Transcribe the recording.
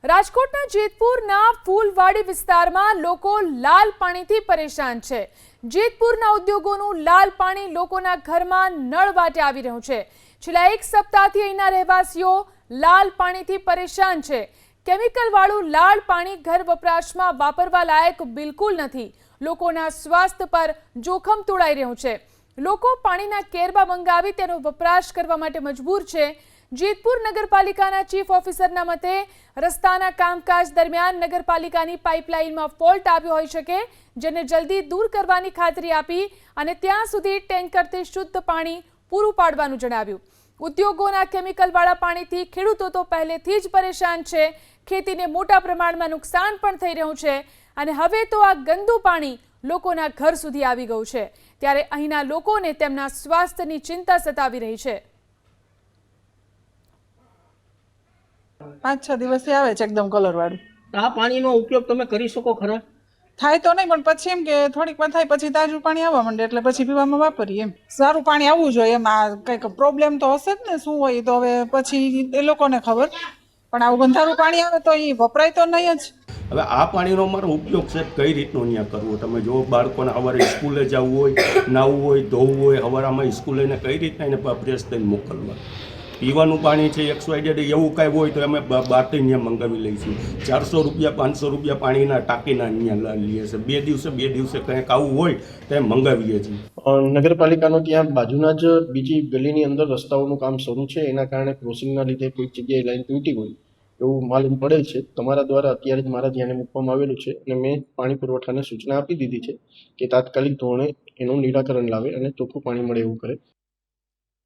રાજકોટના જેતપુરના ફૂલવાડી વિસ્તારમાં લોકો લાલ પાણીથી પરેશાન છે। જેતપુરના ઉદ્યોગોનું લાલ પાણી લોકોના ઘરમાં નળ વાટે આવી રહ્યું છે। છેલ્લા એક સપ્તાહથી અહીંના રહેવાસીઓ લાલ પાણીથી પરેશાન છે। કેમિકલવાળું લાલ પાણી ઘર વપરાશમાં વાપરવા લાયક બિલકુલ નથી। લોકોના સ્વાસ્થ્ય પર જોખમ તોળાઈ રહ્યું છે। લોકો પાણીના કેરબા મંગાવી તેનો વપરાશ કરવા માટે મજબૂર છે। જેતપુર નગરપાલિકાના ચીફ ઓફિસરના મતે રસ્તાના કામકાજ દરમિયાન નગરપાલિકાની પાઇપલાઇનમાં ફોલ્ટ આવ્યો હોઈ શકે, જેને જલ્દી દૂર કરવાની ખાતરી આપી અને ત્યાં સુધી ટેન્કરથી શુદ્ધ પાણી પૂરું પાડવાનું જણાવ્યું। ઉદ્યોગોના કેમિકલવાળા પાણીથી ખેડૂતો તો પહેલેથી જ પરેશાન છે। ખેતીને મોટા પ્રમાણમાં નુકસાન પણ થઈ રહ્યું છે અને હવે તો આ ગંદુ પાણી લોકોના ઘર સુધી આવી ગયું છે। ત્યારે અહીંના લોકોને તેમના સ્વાસ્થ્યની ચિંતા સતાવી રહી છે। 5-6 દિવસથી આવે છે એકદમ કલર વાળું। આ પાણીનો ઉપયોગ તમે કરી શકો ખરા? થાય તો નહીં, પણ પછી એમ કે થોડીક વાર થાય પછી તાજું પાણી આવવા માંડે એટલે પછી પીવામાં વાપરીએ। એમ સારું પાણી આવવું જોઈએ, એમ આ કંઈક પ્રોબ્લેમ તો હશે જ ને, શું હોય તો હવે પછી એ લોકોને ખબર। પણ આવું ગંધારું પાણી આવે તો એ વપરાય તો નહીં જ। હવે આ પાણીનો અમારો ઉપયોગ છે કઈ રીતનો અહીંયા કરવો? તમે જો બાળકોને સવારે સ્કૂલે જવું હોય, નાહવું હોય, ધોવું હોય, સવારમાં સ્કૂલે એને કઈ રીતના એને ફ્રેશ થઈને મોકલવા? પીવાનું પાણી છે XYZ એવું કાંઈ હોય તો અમે બહારથી અહીંયા મંગાવી લઈશું। 400 રૂપિયા 500 રૂપિયા પાણીના ટાંકીના અહીંયા લઈએ છીએ। બે દિવસે કંઈક આવું હોય તો એ મંગાવીએ છીએ। નગરપાલિકાનો ત્યાં બાજુના જ બીજી ગલીની અંદર રસ્તાઓનું કામ શરૂ છે, એના કારણે ક્રોસિંગના લીધે કોઈ જગ્યાએ લાઈન તૂટી હોય એવું માલુમ પડેલ છે। તમારા દ્વારા અત્યારે જ મારા ધ્યાને મૂકવામાં આવેલું છે અને મેં પાણી પુરવઠાને સૂચના આપી દીધી છે કે તાત્કાલિક ધોરણે એનું નિરાકરણ લાવે અને ચોખ્ખું પાણી મળે એવું કરે।